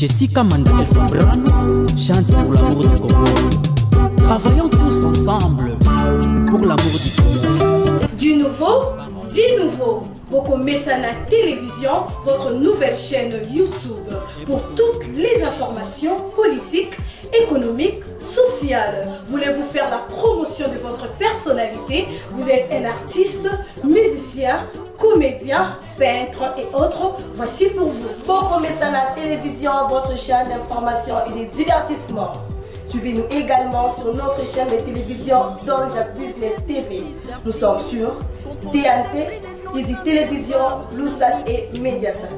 Jessica Manda El Fabran chante pour l'amour du Congo. Travaillons tous ensemble pour l'amour du Congo. Du nouveau. Boko Messana Télévision, votre nouvelle chaîne YouTube pour toutes les informations politiques, économiques, sociales. Voulez-vous faire la promotion de votre personnalité? Vous êtes un artiste, musicien, comédien, peintre et autres. Voici pour vous Boko Messana Télévision, votre chaîne d'information et de divertissement. Suivez-nous également sur notre chaîne de télévision Donja Business TV. Nous sommes sur TNT, Easy Télévision, Lusat et Mediasat.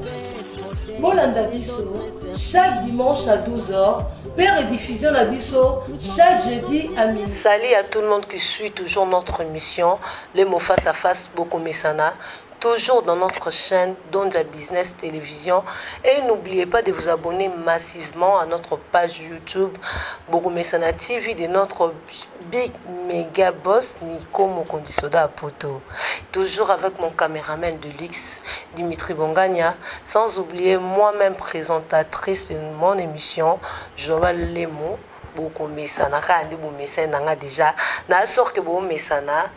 Bolanda Bisso, chaque dimanche à 12h, Père et diffusion à Bisso, chaque jeudi à midi. Salut à tout le monde qui suit toujours notre émission, les mots face à face, Boko Messana. Toujours dans notre chaîne Donja Business Télévision. Et n'oubliez pas de vous abonner massivement à notre page YouTube Boko Messana TV de notre big méga boss Nico Mokondisoda Poto. Toujours avec mon caméraman de luxe Dimitri Bongania. Sans oublier moi-même présentatrice de mon émission Joël Lemo. Boko Messana kandi bo Messana nga déjà na sort que bo Messana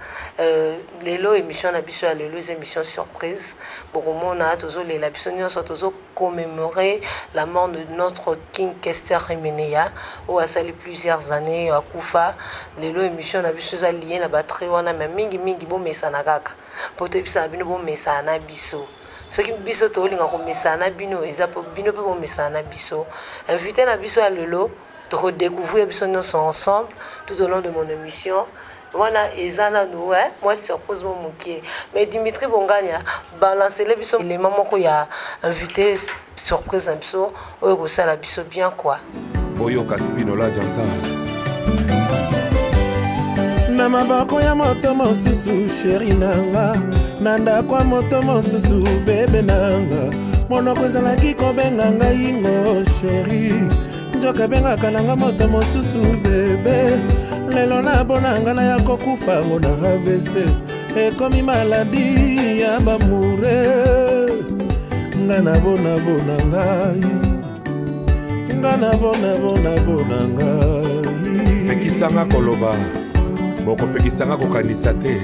lelo émission na biso lelo émission surprise boko mona tozo lela biso nyonso tozo commémorer la mort de notre King Kester Remeneya où a sali plusieurs années à Kufa lelo émission na biso za lié na batterie wana mais mingi bo Messana kaka pote bisa bino bo Messana biso. Ce qui biso to linga ko Messana bino ezapo bino pe bo Messana biso invité na biso à lelo de redécouvrir ensemble tout au long de mon émission. Voilà, Ezana nous, moi c'est surprise mon moukier. Mais Dimitri Bongania, balancer les bisous, les mamans qu'il y a invité surprise un bisou, ou ça la bisou bien quoi. Boyo Caspino la janta. Nama bako ya moto mosusu chéri nanga, nanda kwa moto mosusu bebe nanga, monoko ezalaki kobenga ngai ngo chéri. Njoka benga kananga moto mosusu bebe lelo na bonanga na ya kokufa ngona AVC ekomi maladi ya bamure ngana bona ngai ngana bona ngai pekisanga koloba boko pekisanga kokanisa te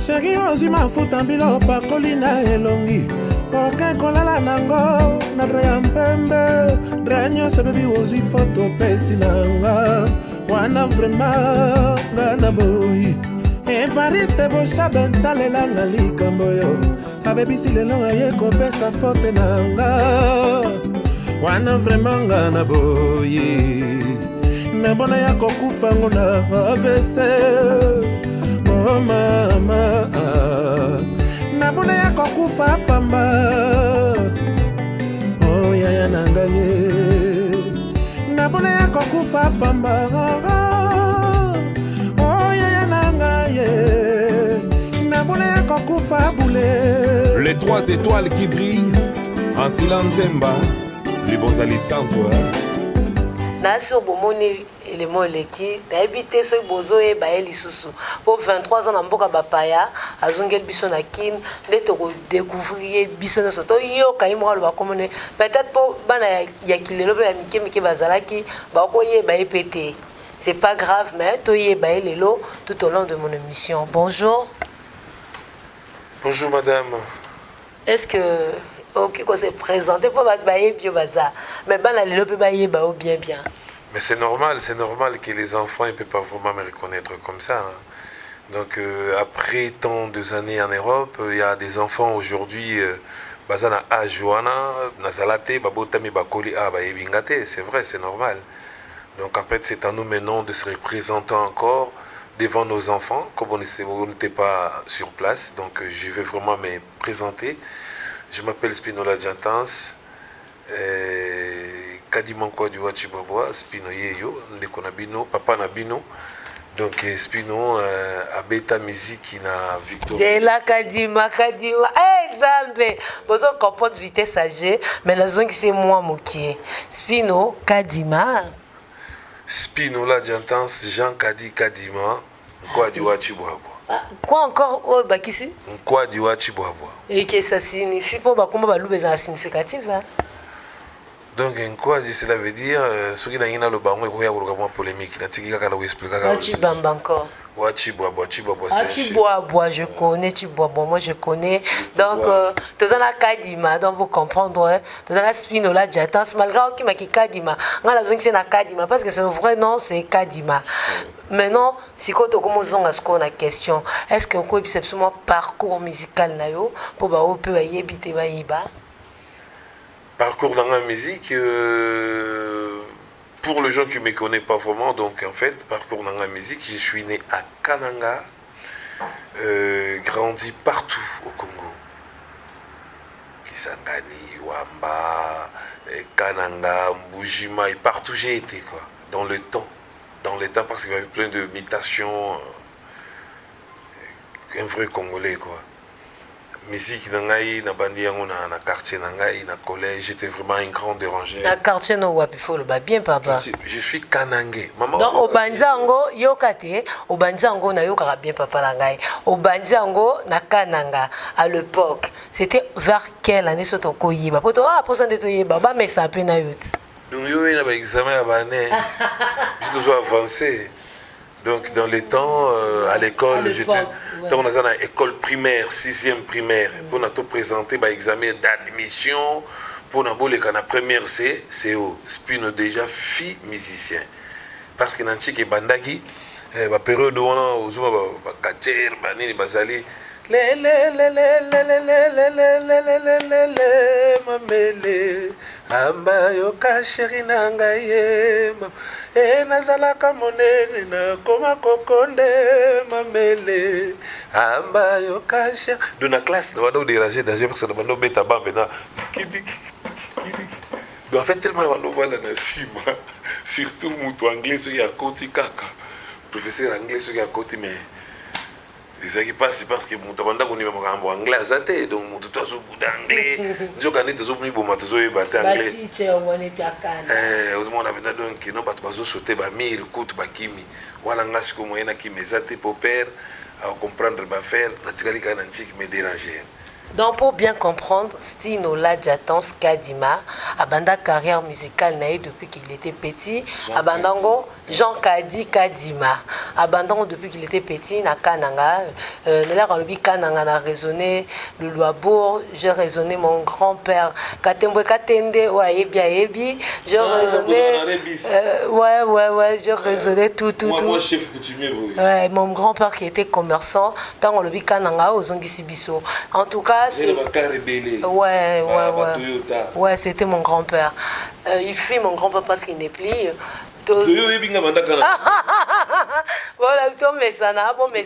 chéri ozi mafuta mbilo pakolina elongi oke kolala nango na dra mpembe dra nyonso bebi ozwi foto pesi nanga wana vraimen nga na boyi evariste boshabe ntalelanga likambo yo abebisi lelo aye kopesa fote nanga wana vraimen nga na boyi me bona ya kokufa ngo na AVC oh mama nabona ya kokufa pamba oh yaya nangaye nabona ya kokufa pamba oh yaya nangaye nabona ya kokufa boule. Les 3 étoiles qui brillent en silence Zemba les bons alisanto na sur bomoni les mots leki d'habiter ce bozo et baeli susu pour 23 ans na mboka bapaya azongel biso na kin de découvrir biso na soto yo kaimo ba komone peut-être pour bana ya kilelo ba mike bazalaki ba ko ye ba epete c'est pas grave mais to ye ba lelo tout au long de mon émission. Bonjour madame. Est-ce que ok qu'on s'est présenté pour bailler bio bazar mais bana lelo pe bailler ba bien. Mais c'est normal que les enfants ne peuvent pas vraiment me reconnaître comme ça. Hein. Donc après tant d'années en Europe, il y a des enfants aujourd'hui, bazana a Joana, Nazalate, Babotami Bakoli, ah Baebingate, c'est vrai, c'est normal. Donc en fait, c'est à nous maintenant de se représenter encore devant nos enfants, comme on n'était pas sur place. Donc je vais vraiment me présenter. Je m'appelle Spinola Jantans. Kadima kwa diwa chibabwa Spino yeyo ndeko na bino papa na bino donc Spino abeta musique na Victor de la Kadima Zambe bozo comporte vitesse âgée mais la zone qui c'est moi mokié Spino Kadima Spino la Jantans Jean Kadima kwa diwa chibabwa quoi encore oh Bakisi kwa diwa chibabwa et que ça signifie pour ba komba ba lubeza significative hein? Donc quoi cela veut dire ce qui n'a le bango et quoi polémique la tiki kaka la expliquer kaka tu bamba encore Chibwa, je connais, Chibwa, bon, moi je connais. Donc, tu as la Kadima, donc vous comprendre, tu as la Spinola Jatans, malgré qui m'a dit Kadima. Moi, la zone c'est la Kadima, parce que c'est le vrai nom, c'est Kadima. Maintenant, si quand on a ce qu'on a question, est-ce que vous avez absolument parcours musical pour que vous puissiez habiter Baïba? Parcours dans la musique, pour les gens qui ne me connaissent pas vraiment, donc en fait, parcours dans la musique, je suis né à Kananga, grandi partout au Congo. Kisangani, Wamba, Kananga, Mbujima, et partout j'ai été, quoi, dans le temps. Dans le temps, parce qu'il y avait plein de mutations, un vrai Congolais, quoi. Musique nangai na bandi yango na quartier nangai na collège, j'étais vraiment un grand dérangeur. Na quartier no wapi folo ba bien papa. Je suis kanangé. Maman. Donc au banzango yokate, au banzango na yokara bien papa langai. Au banzango na kananga à l'époque. C'était vers quelle année soto ko yiba? Poto ah pour ça de to yiba ba mais ça pe na yut. Donc yo na ba examen à bané. J'étais toujours avancé. Donc dans les temps à l'école, j'étais dans une école primaire, 6e primaire, pour nous présenter un examen d'admission pour nous la première CO, Spino déjà fille musicien. Parce que dans le bandagi, la période où on a kacher, banini bazali, mamele, amba yo kasheri nanga yema. Nazalaka monene na koma kokonde mamele amba yo kasha de la classe de wado déranger d'ailleurs parce que de bando beta ba maintenant donc en fait tellement wado voilà na sima surtout mutu anglais ce qui a côté kaka professeur anglais ce qui a côté mais ça qui passe parce que mutu banda ko ni makambo anglais azate donc mutu to zo buda anglais njoka ni to zo ni boma to zo yebata anglais on a donc non pas bazo sauter ba mire kutu ba kimi wana ngasi ko moyena ki mezate pour père à comprendre ba faire na tikali kana ntiki me déranger. Donc pour bien comprendre, Stino Ladjatans Kadima abanda carrière musicale naïe depuis qu'il était petit. Abandango Jean Kadi Kadima. Abandango depuis qu'il était petit na Kananga. Nela Ralobi Kananga na résonné le Loabourg. J'ai raisonné mon grand-père. Katembwe Katende ouais ebi. J'ai raisonné. Ouais. J'ai raisonné tout. Moi chef coutumier. Ouais, mon grand-père qui était commerçant. Tant on le vit Kananga aux Ongisibiso. En tout cas. Ouais, c'était mon grand-père. Il fuit mon grand-père parce qu'il n'est plus. Voilà, toi, mais ça n'a pas mais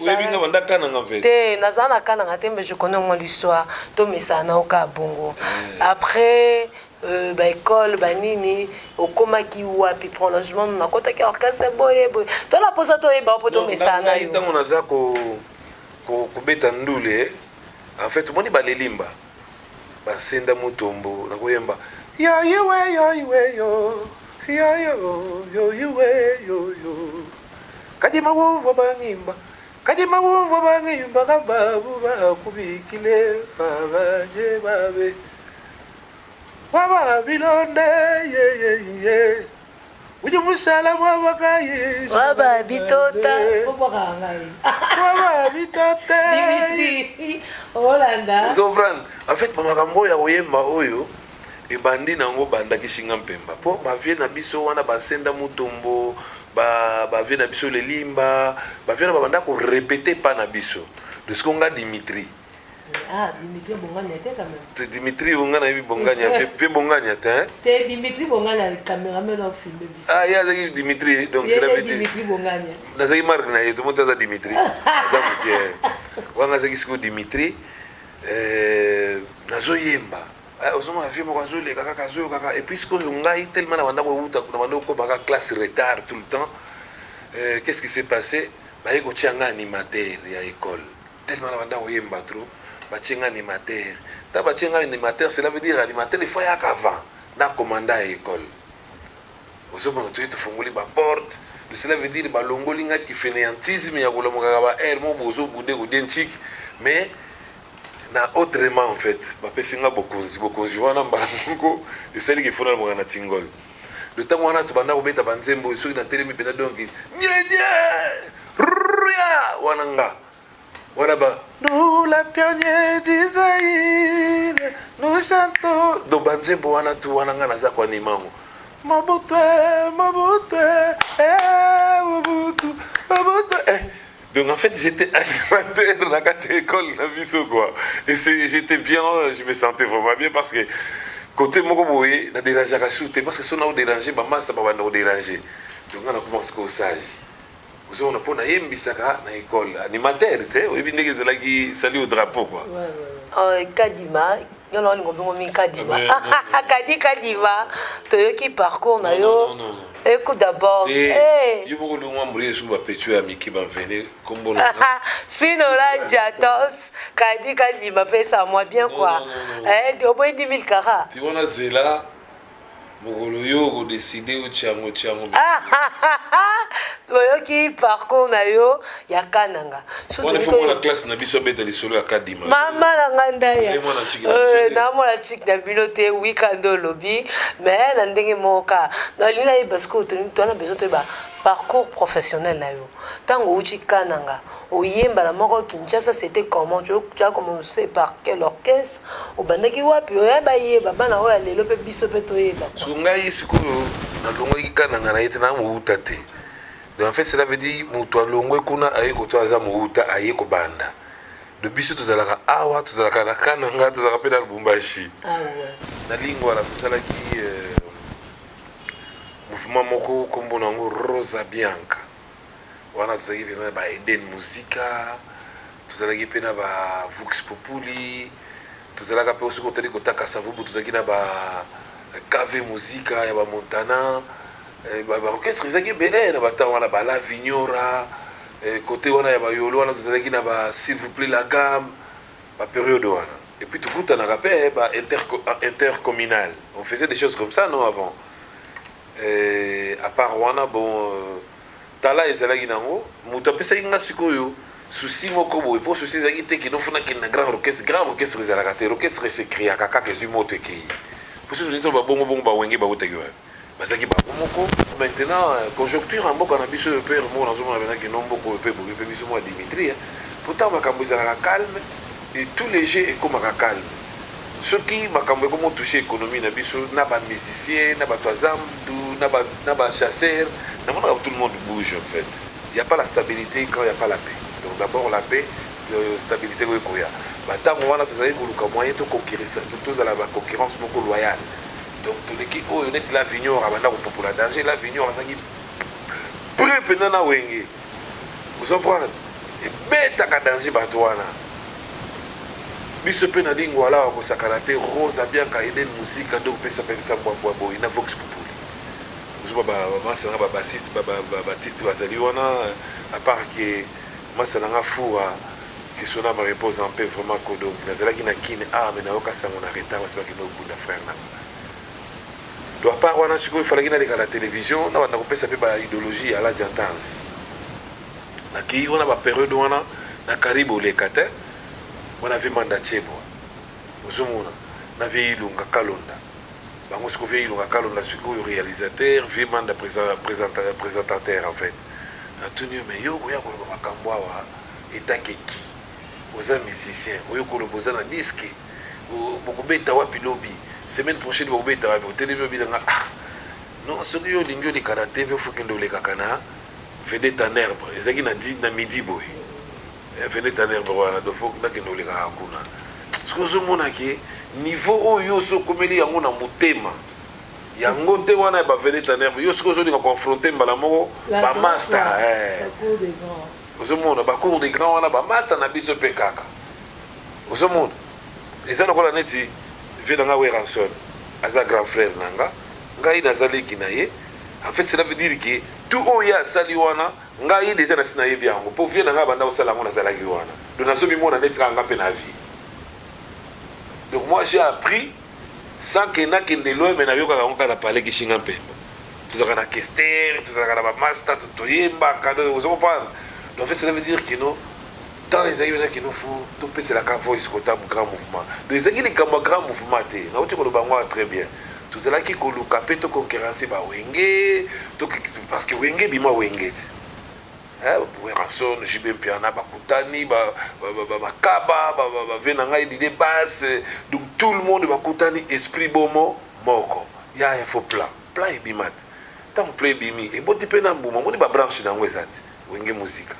je connais moins l'histoire. Toi, mais ça n'a aucun bongo. Après. École banini okoma ki wapi prolongement na kota ki orchestre boye to la posa to eba poto mesana yo ntango naza ko beta ndule en fait moni balelimba basenda mutombo na koyemba yo kadima wo bangimba kababu bakubikile babaje babe Waba bilonde ye Uji musala mwabakaye Waba bitota Waba bitota Dimitri Holanda Zovran en fait mamakambo ya oyemba oyo ebandi nango banda kishinga mpemba po bavie na biso wana basenda mutombo bavie na biso lelimba bavie na babanda ko répéter pas na biso de ce qu'on a Dimitri. Ah, Dimitri Bongania était quand même. Dimitri Bongania est Bongania. Fait Bongania, hein? C'est Dimitri Bongania, le caméraman au film. Ah, il y a Dimitri, donc c'est la vérité. Dimitri Bongania. Dans cette marque, tout le monde a Dimitri. Ça vous dit. On a dit que Dimitri, Nazo Yemba. Osoma na film kazo le kaka kazo kaka et puis ce qu'on a tellement na banda ko baka classe retard tout le temps. Qu'est-ce qui s'est passé? Ba yeko tianga animateur ya école. Tellement na banda oyemba trop. Bachenga animateur. Ta bachenga animateur, cela veut dire animateur il faut y avant na commandant à école. Osoma na tuitu funguli ba porte. Cela veut dire ba longolinga qui fainéantisme ya kolomoka ba air mo bozo boudé ou dentik mais na autrement en fait bapesinga bokonzi wana mbala moko esali kifuna na mwana tingol le temps wana tubanda kobeta banzembo soki na telemi pena donc nye ria wana nga wana ba nous la pionnière d'Isaïe nous chantons donc banzembo wana tu wana nga naza kwa nimango Mobutu donc en fait j'étais animateur dans la école la biso quoi et j'étais bien, je me sentais vraiment bien parce que côté moko boye na déranger à shooter parce que si on a dérangé ma master pas va déranger donc on a commencé au sage vous on a pour na yembisaka na école animateur tu sais oyebi ndenge zelaki sali au drapeau quoi Kadima yolo ni ngombe ngomi Kadima Kadima toyoki parcours na yo. Écoute d'abord. Yo beaucoup de gens mourir sous ma pétue ami qui va venir comme bon. Spinola Jatos Kadima fait ça moi bien quoi. De au moins 10 000 carats. Tu vois Zela Mogolo yo décider au tiango. Toyoki parcours na yo ya kananga. On est fait la classe na biso beta li solo ya Kadima. Mama la nganda ya. Na mo la chic na binote weekend lobby mais na ndenge moka. Na lila parce que tu as besoin de parcours professionnel na yo. Tango uchi kananga. Oyemba la moko Kinshasa c'était comment tu as commencé par quel orchestre? Obandaki wapi oyeba yeba bana oya lelo pe biso pe toyeba. Sungai sikoyo na longo kananga na yete na mo utate. Donc en fait cela veut dire mutu alongwe kuna aye koto aza muuta aye ko banda de biso tozalaka awa tozalaka na kananga tozalaka pe na Lubumbashi na lingwa la tozalaki mouvement moko kombo nango Rosa Bianca wana tozalaki pe na ba Eden Musica tozalaki pe na ba Vox Populi tozalaka pe aussi kotali kotaka savubu tozalaki na ba KV Musica ya ba Montana orchestre ezaki ebele na batango wana bala vignora côté wana ya bayolo wana tozalaki na ba s'il vous plaît la gamme bapériode wana et puis tokutanaka mpe intercommunal on faisait des choses comme ça non avant à part wana bon tala ezalaki nango moto apesaki nga sikoyo souci moko boye mpo souci ezalaki te kinofuna kende na grand orchestre ezalaka te orchestre esekriaka kaka ezwi moto ekei mpo soki tolito babongobongo bawenge bautaki wana bazaki bakomoko maintenant conjoncture en mboka na biso pe mo nazomona bena ke nomboko pe bobe pe biso mo Dimitri pourtant makambo ezalaka calme et tous les jeux ekomaka calme soki makambo ekomo toucher économie na biso na ba musicien na bato azamdu na ba chasseur na mona tout le monde bouge en fait il y a pas la stabilité quand il y a pas la paix donc d'abord la paix stabilité ko ekoya batango wana tozali koluka moyen to conquérir ça tozala ba concurrence moko loyale. Donc tout l'équipe oh on est la vignore abanda ko popola danger la vignore azaki près pendant na wenge vous comprenez et beta ka danger bato wana biso pe na lingo wala ko sakana te Rosa Bianca Eden Musica donc pesa boy na Vox Populi vous ba masanga ba bassiste ba Baptiste bazali wana à part que masanga fura qui sona me repose en paix vraiment ko donc nazalaki na kine mais na okasa mon arrêta parce que no kunda frère na do à part wana sikoyo falaki na leka la télévision na banda kopesa pe ba idéologie à la jantance na ki wana ba période wana na karibu leka te wana vi manda chebo ozomona na vi ilunga kalonda bango sikoyo vi ilunga kalonda sikoyo réalisateur vi manda présentateur en fait atunio mais yo koya koloba makambo awa etakeki oza musicien oyo koloba oza na disque bokobeta wapi lobi semaine prochaine bokobeta wapi otelemi obinanga non soki yo olingi oleka na tv fokende olekaka na vedette en herbe ezalaki na midi boye vedette en herbe wana dofo nakende olekaka kuna soki ozomona ke niveau oyo so okomeli yango na motema yango te wana ya bavedette en herbe yo soki ozolinga confronte mbala moko bamaster ozomona bacour de grand wana bamaster na biso mpe kaka ozomona eza lokola neti vie nanga Weranson aza grand frère nanga ngai nazaleki na ye en fait cela veut dire que tout oyo asali wana ngai déjà nasi nayebi yango mpo vie nanga banda kosala yango nazalaki wana donc nazomimona neti kaka nga mpe na vie donc moi j'ai appris sans que nakende loin mais nayokaka yango kaka na palais kishinga mpemba tozalaka na kester tozalaka na bamaster toyembaka ozo comprendre donc en fait cela veut dire que non tant les amis qui nous font tout c'est la voice côté grand mouvement les amis comme grand mouvement té na uti ko bango très bien tout cela qui ko lukape to concurrencer ba wenge to parce que wenge bima wenge pour rançon JB Piana bakutani ba makaba ba venanga idée basse donc tout le monde bakutani esprit bomo moko ya faut plan et bimat tant play bimi et boti pe na mbuma moni ba branche na ngwezati wenge musique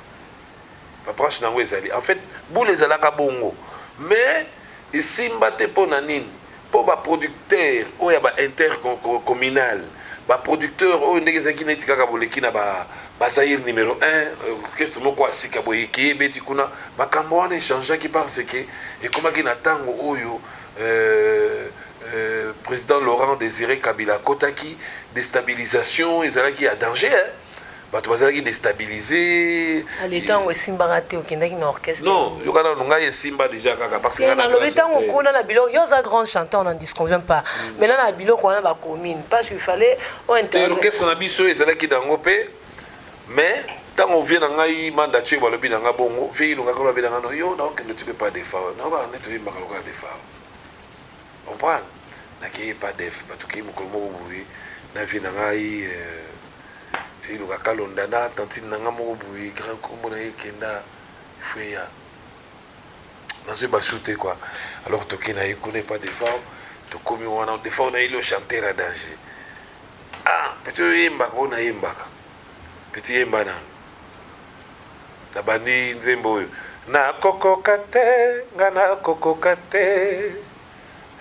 ba branche na ngwezali en fait boule ezalaka bongo mais isimba te pona nini po ba producteur oya ba intercommunal ba producteur oyo ndenge ezalaki neti kaka boleki na ba Zaïre numéro 1 qu'est-ce moko asika boye ki beti kuna makambo wana échangeaki parce que ekomaki na ntango oyo président Laurent Désiré Kabila kotaki déstabilisation ezalaki à danger bato bazalaki déstabilisé aletango esimbaka te okendaki na orchestre non yokana nongai esimba déjà kaka parce que nalobi ntango okona na biloko yo oza grand chanteur on n'en disconvient pas mais là na biloko wana bacommune parce qu'il fallait orchestre na biso ezalaki dango mpe mais ntango ovie na ngai mandatie balobi na nga bongo vie ilongaka lobi na nga no yo naokende otipe pas defao naokaa neti oyembaka lokola defao comprendre nakeye pas def batukei mokolo moko boye na vie na ngai ilongaka londa na tantine na nga moko boye grand kombo na ye kenda fweya nazwi basu te quoi alors tokei na ye kone pas defao tokomi wana defao na ye lo chanter à danger peti oyembaka oyo nayembaka peti yemba nano na bandi nzembo oyo nakokoka te nga nakokoka te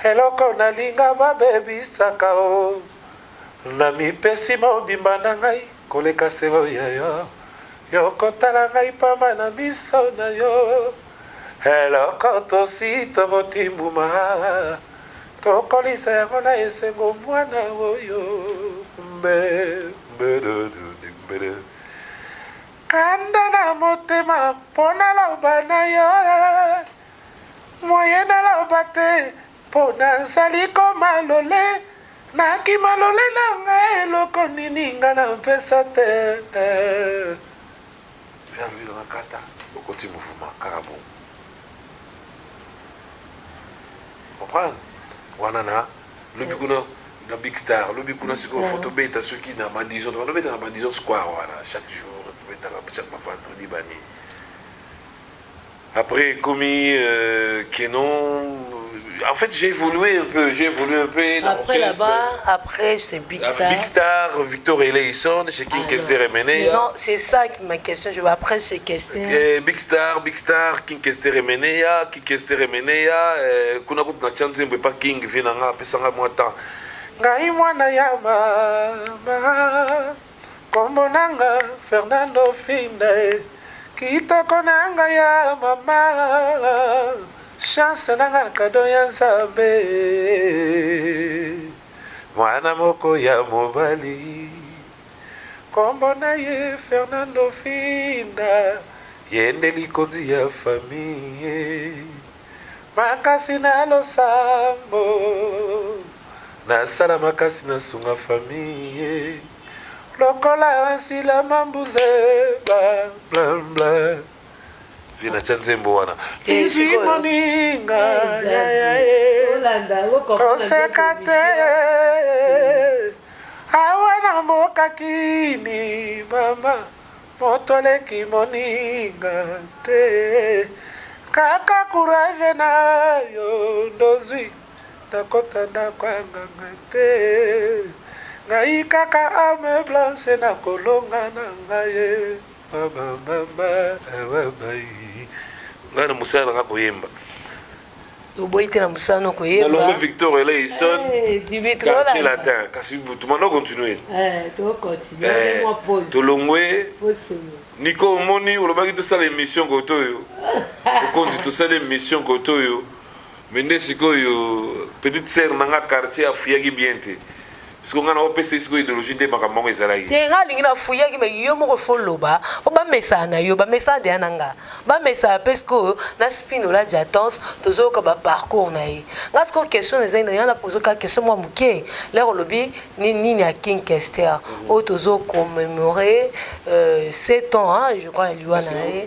eloko nalinga babebisaka o na mipesi mobimba na ngai koleka se oya yo yokotala ngai pamba na miso na yo eloko tosi tobotimbuma tokolisa yango na esengo mwana oyo kanda na motema mpo naloba na yo moye naloba te mpo nazali komalole nakima lole na ngai eloko nini nga na mpesa te vers lui na kata okoti mouvement kaka bon comprendre wana na lobi kuna na Big Star lobi kuna siko photo beta soki na Madison to beta na Madison Square wana chaque jour beta chaque vendredi bani après commis Kenon en fait j'ai évolué un peu après là-bas après c'est Big Star Big Star Victor Eleison chez King Kester Emeneya non c'est ça ma question je vais après chez Kester Big Star King Kester Emeneya kuna kutu na chanzembo pa King vina nga pesanga mwa temps ngai mwana ya mama kombo nanga Fernando Finde kitoko nanga ya mama chance nanga kado ya Nzambe mwana moko ya mobali kombo na ye Fernando Finda yende likonzi ya famille makasi na losambo nasala makasi na sunga famille lokola ansila mambuze bla bla vina chanzembo wana izi moninga kosekate awana mokakini mama motoleki moninga te kaka courage na yo ndozwi nakota ndakwanganga te ngai kaka ame blanche na kolonga na ngai mama ngana musana nga koyemba oboyi te na musana koyemba nalongo Victor Eleison quartier latin kasi tumana continuer tolongwe Nico omoni olobaki tosala émission koto oyo okonzi tosala émission koto oyo mais nde sikoyo petite sœur nanga quartier afuyaki bien te parce que ngana opesa sikoyo idéologie nde makambo yango ezalaki te nga alingi nafuyaki me yo moko foloba po bamesana na yo bamesana deya na nga bamesana mpe sikoyo na spinola jatons tozoyoka baparcours na ye nga sikoyo question ezali na yo na pozoka question mwa moke lere olobi nini ya King Kester oyo tozokommémore 7 ans je crois eliwa na ye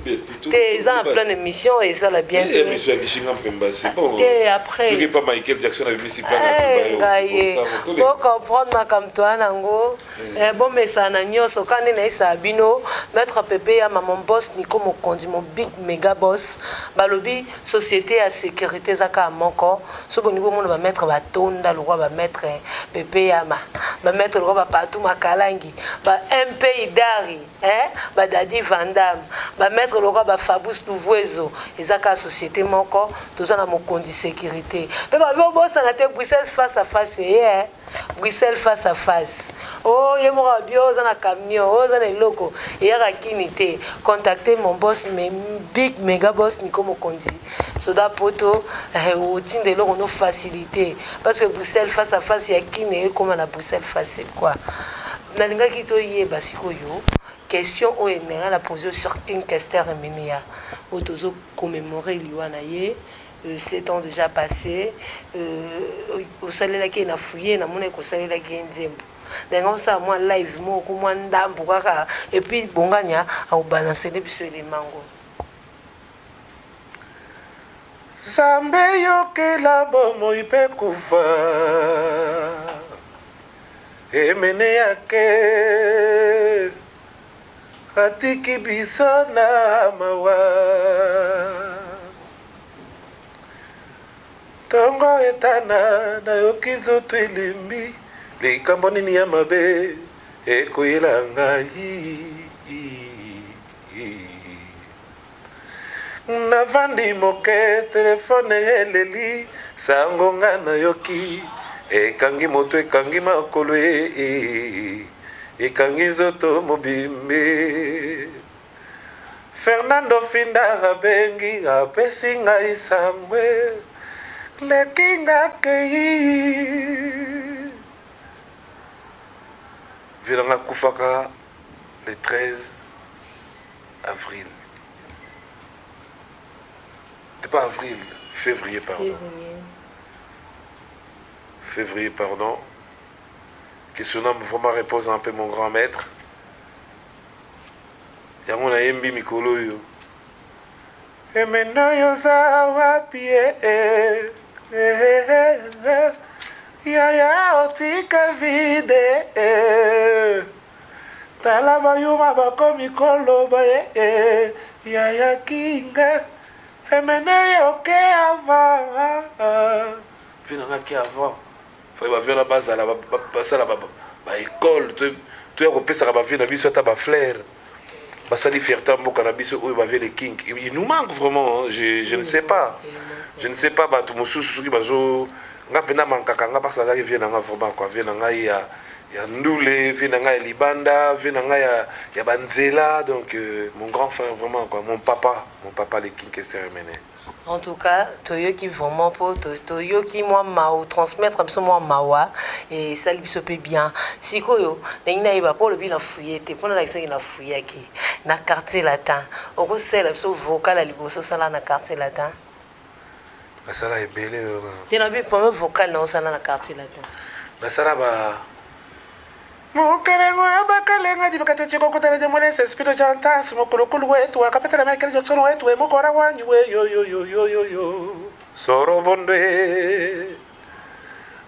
Ils ont plein d'émissions et ça l'a bien fait. C'est bon. Et après. Tu pas Michael Jackson avec Missy pour comprendre ma comme toi nango. Bon mais ça na nyoso quand on est ça bino mettre Pépé ya maman boss Nico Mokondi mon big méga boss balobi société à sécurité zaka moko so bon niveau on va mettre batonda le roi va mettre Pépé ya va mettre le roi va partout makalangi ba MP Idari ba Dadi Vandam va mettre le roi ba Fabrice Louvoiseau ezaka société moko toza na Mokondi sécurité mais ba boss na te Bruxelles face à face Bruxelles face à face. Oh, il y a un camion, oh, il y a loco. Il y a un contactez mon boss, mes big méga boss, Nico Mokondi. Soda poto, au team de l'eau, on a facilité. Parce que Bruxelles face à face, il y a qui n'est comme la Bruxelles face, quoi. Nalinga Kito Yé Basikoyo. Question au la posée sur King Kester et Menia. Au tozo commémorer l'Iwanaye. 7 ans déjà passé, au salaire qui est fouillé, na mon école salaire qui est nzembo. Donc ça moi live moi comment ndambo kaka et puis bonganya au balancer des bisous les mango. Zambe yoke la bomo ipe kufa emene yake katiki bisona mawa Tongo etana na yokizo twelimbi likambo nini ya mabe ekoyela ngai navandi moke telefone eleli sango nga na yoki ekangi moto ekangi makolo ekangi nzoto mobimbe Fernando Findara bengi apesi ngai Samuel le kinga kei Vilanga Koufaka le 13 avril. C'est pas avril, février, pardon. Février, pardon. Question me vraiment repose un peu mon grand maître. Yango na yembi mikolo yo. Et maintenant yo za wapi Yaya otika vide Talaba yuma bako mikolo ba Yaya kinga Emene yoke avant Vina ki avant Faut ba vina base la ba école tu ya kopesa ba vina biso ta ba flair Basali fierté mboka na biso oyo ba les king il nous manque vraiment je ne sais pas je ne sais pas ba tout mususu ki bazo nga pena mankaka nga parce que vient nga vraiment quoi vient nga ya ndule vient nga libanda vient nga ya banzela donc mon grand frère vraiment quoi mon papa les king Kester Mené en tout cas toyoki vraiment pour toyoki moi mao transmettre absolument mawa et ça lui se peut bien sikoyo ndengina iba pour le bilan fouillé te pour la question ina fouillé qui na quartier latin on conseille absolument vocal à liboso ça là na quartier latin la sala est belle tu n'as pas premier vocal non ça là na quartier latin la sala ba Mukerengo abakalenga dibakate chiko kutana jamole sespiro jantas mokulukulu wetu akapetera Michael Jackson wetu mukora wanyu we yo soro bonde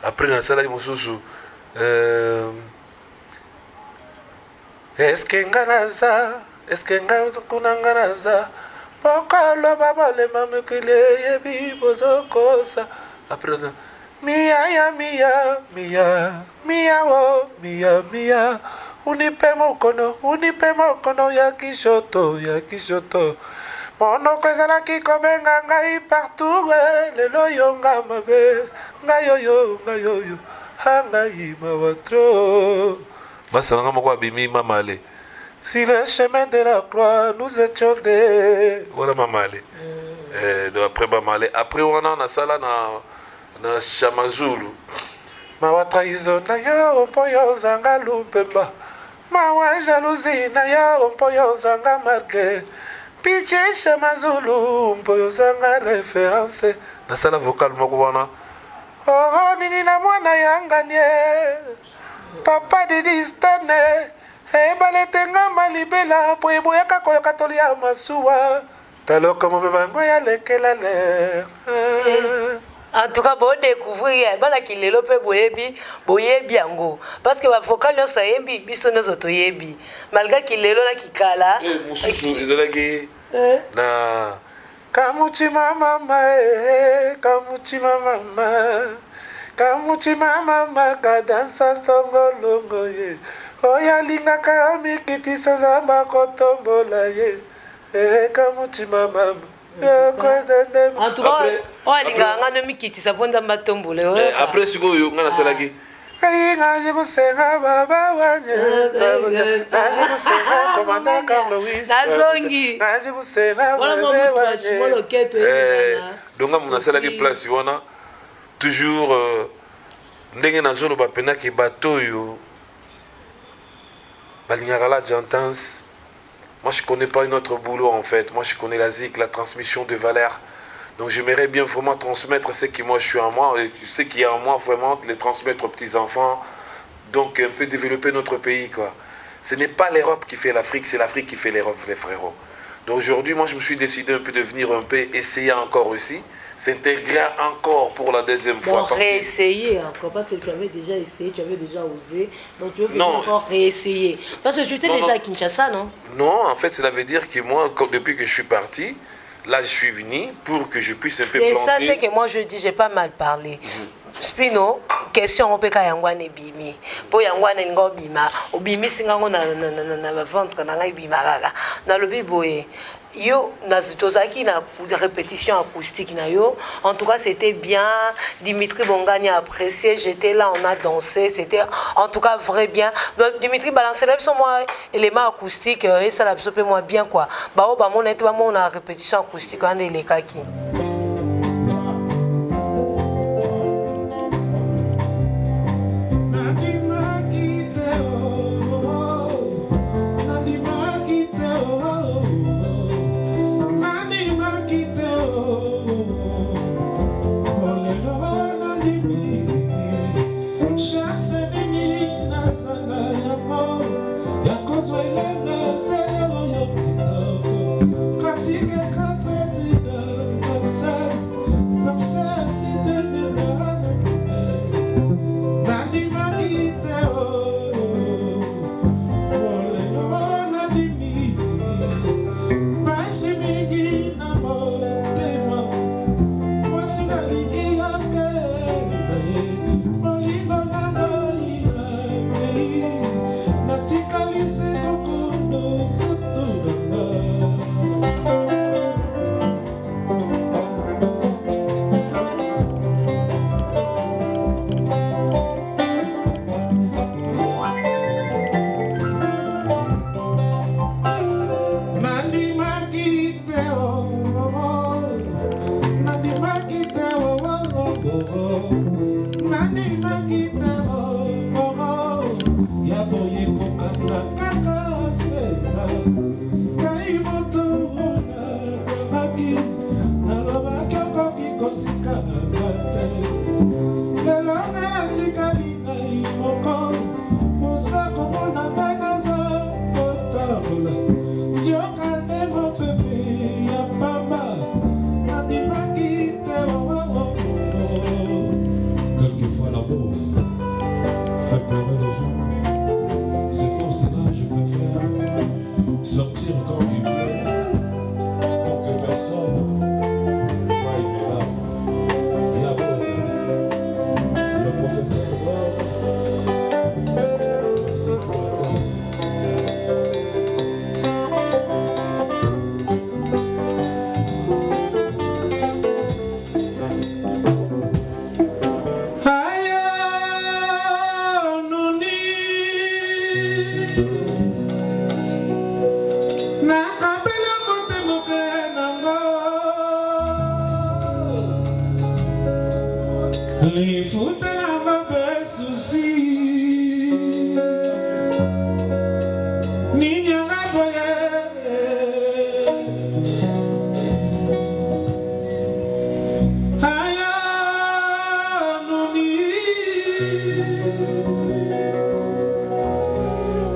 après la sala mususu eske nganaza pokalo babale mamukile yebi bozokosa après Mia, unipe mokono ya kishoto. Mono kwezala kiko benga ngai partout, lelo yonga mabe, ngayoyo, hangai mawatro. Masalanga moko abimi mamale. Si le chemin de la croix nous étions des... Voilà mamale. Après mamale. Après on a sala na Chamazulu mawa trahison na yo mpoyo zanga lumpemba mawa jalousie na yo mpoyo zanga marque piche Chamazulu mpoyo zanga référence na sala vocal moko wana oh nini na mwana yanga nie papa di distane ebaletenga malibela po eboyaka koyoka tolia masuwa taloka mobebango ya lekela le. En tout cas, vous découvrez que les lopes boyebi, boyebi ango. Parce que les vocales ne sont pas bisous nos autoyebi. Malgré qu'il est là qui kala. Na kamuchi mama kamuchi mama kamuchi mama kadansa songolongo ye. Oya linga kami kiti sazama kotombola ye. Kamuchi mama. En tout cas, après ce que vous avez toujours ndenge nazolo bapena ki bato yo balingaka la jantance. Moi, je ne connais pas notre boulot, en fait. Moi, je connais la ZIC, la transmission de valeurs. Donc, j'aimerais bien vraiment transmettre ce que moi, je suis en moi, et ce qui est en moi, vraiment, les transmettre aux petits-enfants. Donc, un peu développer notre pays, quoi. Ce n'est pas l'Europe qui fait l'Afrique, c'est l'Afrique qui fait l'Europe, les frérots. Donc, aujourd'hui, moi, je me suis décidé un peu de venir un peu essayer encore aussi, s'intégrer encore pour la deuxième fois. Bon, réessayer encore, parce que tu avais déjà essayé, tu avais déjà osé, donc tu veux encore réessayer. Parce que tu étais déjà à Kinshasa, non? Non, en fait, cela veut dire que moi, depuis que je suis parti, là, je suis venu pour que je puisse un peu planter. Et ça, c'est que moi, je dis, j'ai pas mal parlé. Spino, question on peut ka yangwane bimi. Po yangwane ngo bima, obimi singa ngo na ventre na ngai bima kaka. Na lobi boye. Yo nazitozaki na répétition acoustique na yo. En tout cas, c'était bien. Dimitri Bongani a apprécié, j'étais là, on a dansé, c'était en tout cas vrai bien. Dimitri balançait là sur moi élément acoustique et ça l'a absorbé moi bien quoi. Bah oh bah mon était on a répétition acoustique on est les kaki.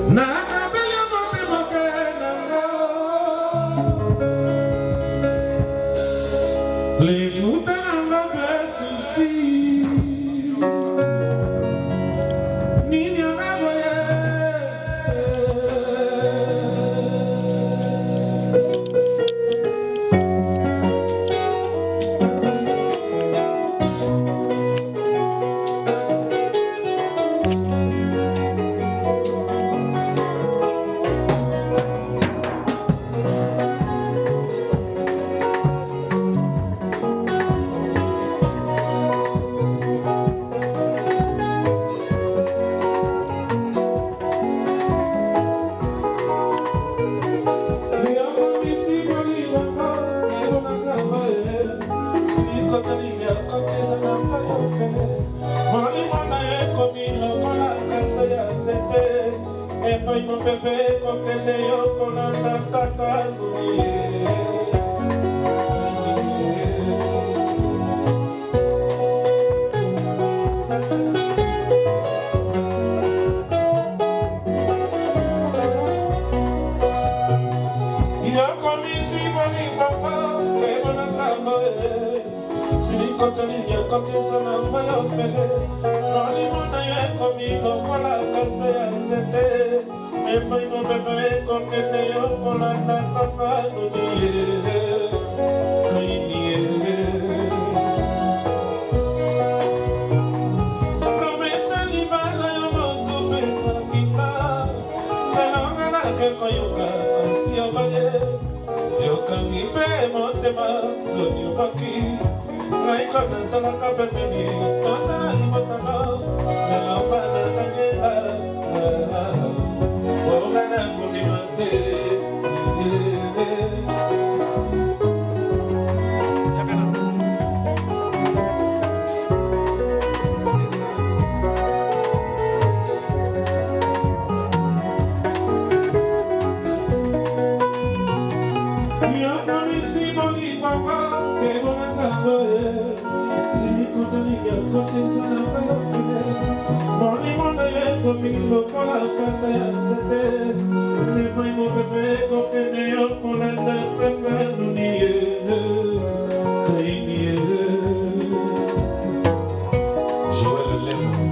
Nah, kotisa na ngai ofele molimo na ye ekomi lokola kasa ya nzete epai mopepe ekokende yo kolanda kaka nuni ye Kotelinga kotisa na ngai ofele molimo na yo ekomi lokola kasa ya nzete epai mopepe ekokende yo kolanda kaka nuni ye kaini ye promesa libala yo moto pezalaki nga elonga nake koyoka pasi ya baye yokangi mpe motema soni obaki naiko nazalaka pembeni tosala libotano elomba nakangela onga nakondima te yokamisi molibanga kebona sango kotisa na ngai ofele molimo na yo ekomi lokola kasa ya nzete epai mopepe ekokende yo kolanda kaka nuni ye kaini ye Joël Lemo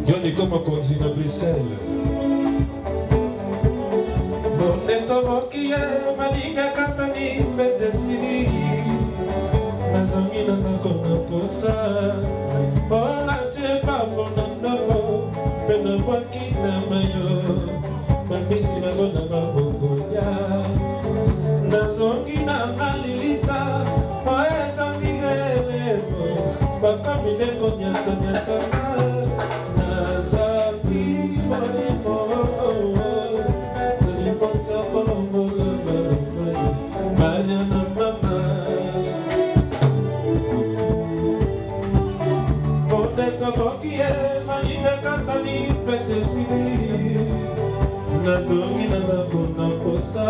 yo niko mokonzi na Bruxelles toboki ye balingaka mpani fete esili nazongi na ndako na posa mpona tie pambo na ndoko mpe nabwaki na mayo bamisi bango na babokolia nazongi na ngalilita po ezangi elemo bakomi ndeko nyatanyatanga nazangi molimo nazongi na nakona kosa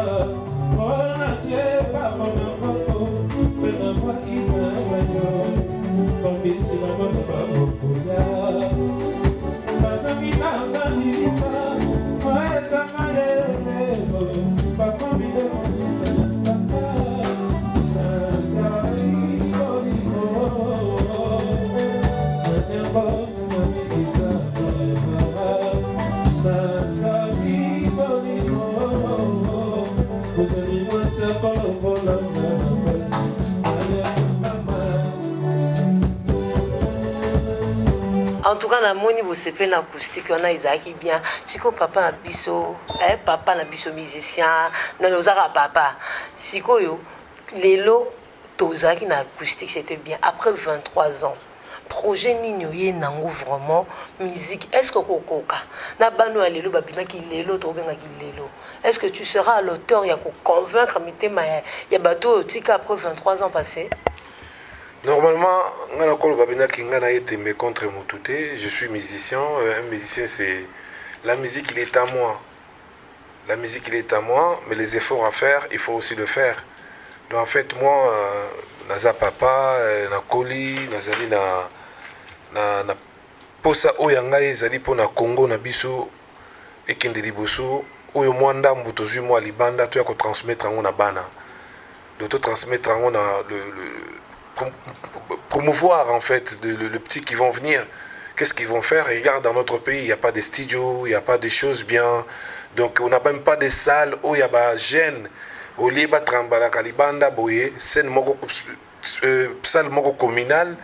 mpona tie bamona moko mpe nabwaki na wayo bambisi bamona bamokola bazangi na ngalilita po ezanga elemo bakomi demonitaka nazali olimo nanembo namikisa En tout cas, namoni bosepe na acoustique wana ezalaki bien. Siko papa na biso musicien, na lozaka papa. Sikoyo lelo tozaki na acoustique, c'était bien. Après 23 ans, projet nino ye nango vraiment musique. Est-ce que kokoka na bano lelo babimaki lelo to bengaki lelo. Est-ce que tu seras à l'auteur ya ko convaincre mitema ya bato tika après 23 ans passés? Normalement, contre Moutouté, je suis musicien. Un musicien, c'est la musique, il est à moi. La musique, il est à moi, mais les efforts à faire, il faut aussi le faire. Donc en fait, moi, naza papa, na koli, nazali na posa oyanga ezali po na Congo na biso ekende liboso oyo mwanda mbuto zui moi libanda to ya ko transmettre ngo na bana. De te transmettre ngo na promouvoir en fait le petit qui vont venir. Qu'est-ce qu'ils vont faire? Regarde, dans notre pays, il n'y a pas de studio, il n'y a pas de choses bien. Donc on n'a même pas de salles où il y a des jeunes. Au lieu de trembler à Kalibanda, boye, c'est une salle communale.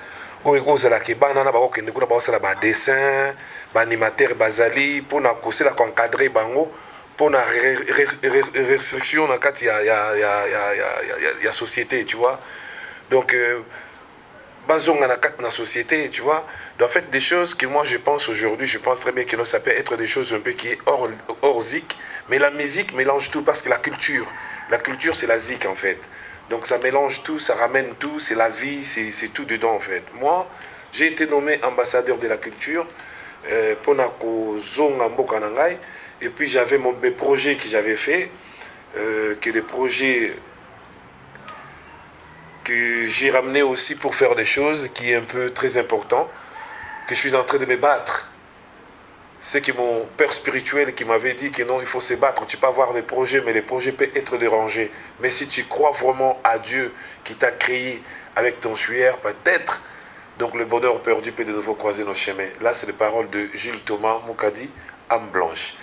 Où il y a des dessins, des animateurs, des ali, pour encadrer bango, pour la restriction dans la société, tu vois. Donc bazonga na kat na société, tu vois. Donc en fait, des choses que moi je pense aujourd'hui, je pense très bien que ça peut être des choses un peu qui est hors zik, mais la musique mélange tout parce que la culture c'est la zik en fait. Donc ça mélange tout, ça ramène tout, c'est la vie, c'est tout dedans en fait. Moi, j'ai été nommé ambassadeur de la culture pour Nako Zonga Mboka Nangai, et puis j'avais mes projets que j'avais fait, que les projets que j'ai ramené aussi pour faire des choses qui est un peu très important, que je suis en train de me battre. C'est que mon père spirituel qui m'avait dit que non, il faut se battre. Tu peux avoir des projets, mais les projets peuvent être dérangés. Mais si tu crois vraiment à Dieu qui t'a créé avec ton suaire, peut-être, donc le bonheur perdu peut de nouveau croiser nos chemins. Là, c'est les paroles de Gilles Thomas Moukadi, âme blanche.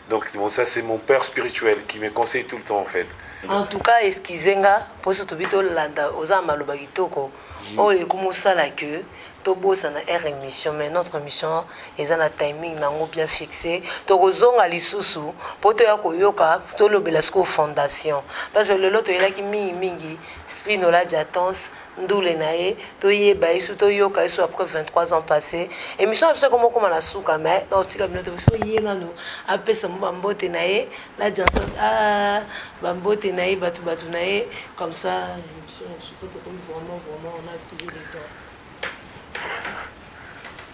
Donc bon, ça, c'est mon père spirituel qui me conseille tout le temps en fait. En tout cas, eskizenga poso tobito landa oza maloba kitoko oyo komosala que tobosa na air émission, mais notre émission eza na timing nango bien fixé tokozonga lisusu po toya koyoka tolobela siko fondation parce que lelo toyelaki mingi Spinola Jatons ndule na ye toyeba isu toyoka isu après 23 ans passés émission biso comme comment la souka mais tika bino to ye nano apesa mbambote na ye la Johnson bambote na ye batu na ye comme ça je peux te comme vraiment on a toujours le temps.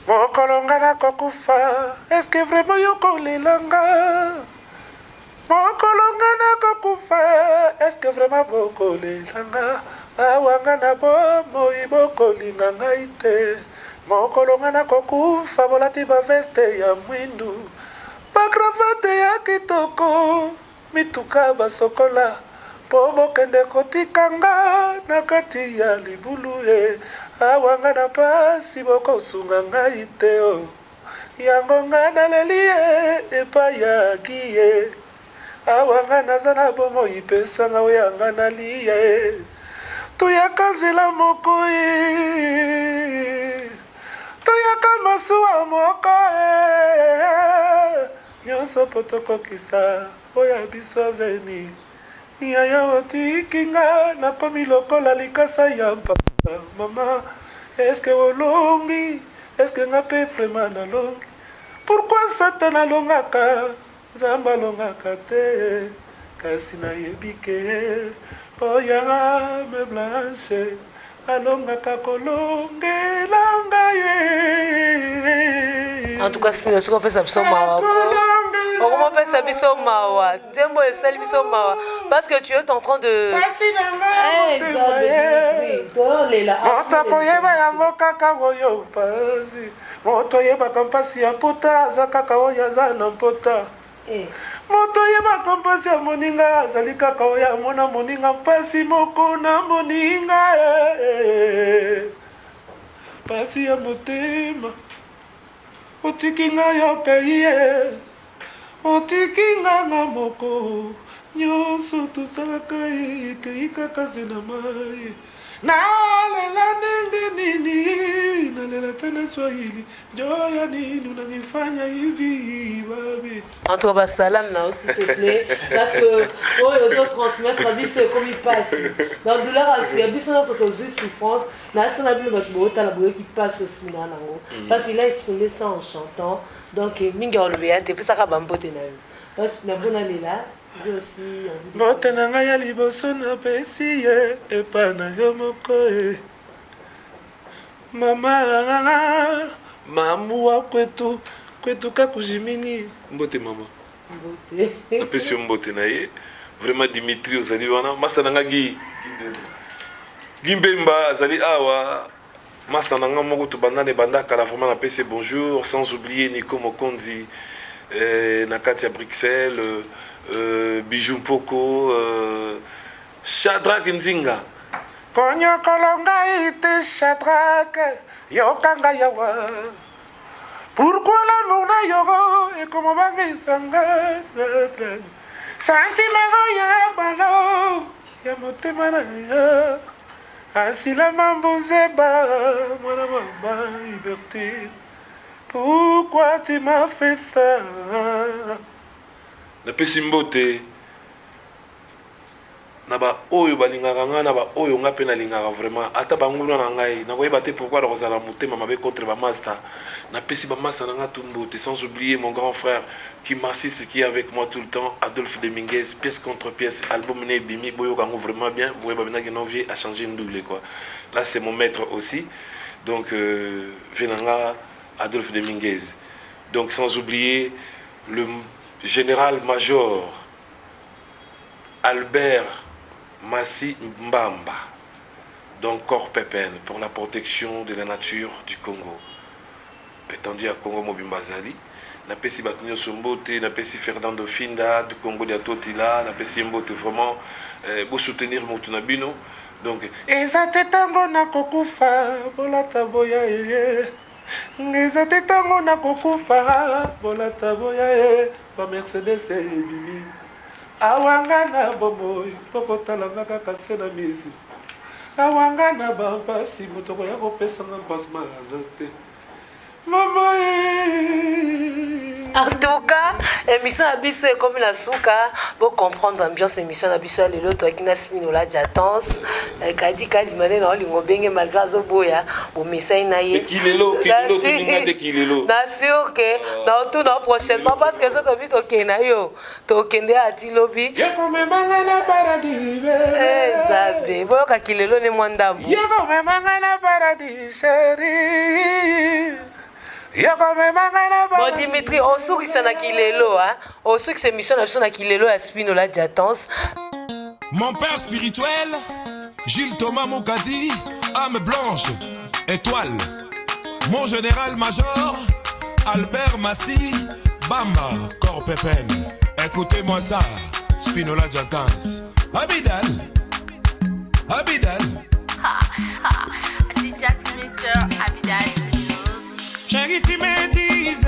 Mokolonga na kokufa, est-ce que vraiment yoko lelanga? Mokolonga na kokufa, est-ce que vraiment boko lelanga? Awanga na bomo iboko linganga ite. Mokolonga na kokufa, bolati ba veste ya mwindu. Ba cravate ya kitoko, mituka basokola. Pomo kende kotikanga na kati ya libulu ye. Awanga na pasi boko sunga ngai te o. Yango nga naleli ye epa ya kiye. Awanga nazana bomo ipesa nga oyanga nali ye. Tuyaka nzela moko ye. Tuyaka masuwa moko ye. Nyonso potokokisa oya biso veni. Yaya otikinga na komi lokola likasa ya papa. Maman, est-ce que olongi? Est-ce que nga pe vraiment na longi? Pourquoi Satan alongaka? Zamba alongaka te. Kasi na yebike. Oya me blanche. Alongaka kolongela ngaye. En tout cas, Spinola, ce qu'on fait, ça me semble mawa. Comment on fait ça, biso mawa? Tiens, moi, c'est biso mawa. Parce que tu es en train de. Moto koyeba yango kaka oyo pasi. Moto yeba kampasi ya pota za kaka oyo za na pota. Moto yeba kampasi ya moninga azali kaka oyo mona moninga pasi moko na moninga. Pasi ya motema. Otikinga yokaye. Otikinga nga moko. Nyonso tosalaka ekei kaka se na mai. Nalela ndenge nini, nalela tena Swahili. Joya nini unanifanya hivi babi. En tout cas, salam là, s'il te plaît. Parce que les autres transmettre la vie comme il passe. Dans le douleur, il y a plus de souffrance. Là, c'est la Bible qui passe au Smina. Parce qu'il a exprimé ça en chantant. Donc, Minga Olubea, tu peux ça à Bambote. Parce que la bonne année là. Mbote na ngai ya liboso na pesi ye epa na yo moko e. Mama mamuwa kwetu kakujimini mbote mama mbote apesi mbote na ye vraiment Dimitri ozali wana masa na ngai Gimbemba azali awa masa na ngai moko to bandane bandaka la vraiment na pesi bonjour sans oublier Nico Mokonzi na kati ya Bruxelles Bijou Mpoko, Shadrach Nzinga. Konyo kolonga ite Shadrach, yokanga yawa. Pourquoi l'amour na yogo et comment bangi sanga Shadrach? Sentiment ya balo, ya motema na ya. Asila mambozeba, mwana mama liberté. Pourquoi tu m'as fait ça? Napesi mbote na ba oyo balingaka nga na ba oyo nga pe nalingaka vraiment ata banguna na ngai nakoyeba te pourquoi nakozala motema mabe contre bamaster napesi bamaster na nga tumbote sans oublier mon grand frère qui m'assiste qui est avec moi tout le temps Adolphe Dominguez pièce contre pièce album ne bimi boyoka ngo vraiment bien boyeba bina genovier a changé une double quoi là c'est mon maître aussi donc venanga Adolphe Dominguez donc sans oublier le général-major Albert Massi Mbamba, donc Corps Pépin, pour la protection de la nature du Congo. Étendu à Congo Mobimbazali, na pesi Batunyo Sombote, na pesi Fernando Finda, du Congo de Totila, na pesi Mbote vraiment pour soutenir Motunabino. Donc, ezate tango na kokufa, bolata boya ye. Ezate tango na kokufa, bolata boya ye. Ba Mercedes et Bibi. Awangana boboy pokotala kaka sena mizi awangana baba si mutoko ya kopesa na basma azate mama. En tout cas, l'émission Abisso est comme la souka pour comprendre l'ambiance de l'émission Abisso à l'élo toi qui n'a smino la jatons kadi mané non lingo benge malgré zoboya au message naie kilelo de kilelo na sûr que dans tout dans prochainement parce que ça t'habite au Kenayo to kende ati lobi yako memanga na paradis zabe boyo ka kilelo ne mwandambu yako memanga na paradis chérie. Bon Dimitri, on sait que c'est na kilelo, hein. On sait que c'est mission na kilelo à Spinola Jatons. Mon père spirituel, Gilles Thomas Moukadi, âme blanche, étoile. Mon général-major, Albert Massi, Bamba, Corps Pépin. Écoutez-moi ça, Spinola Jatons. Abidal, Abidal. C'est just Mr. Abidal. Chérie, tu me disais,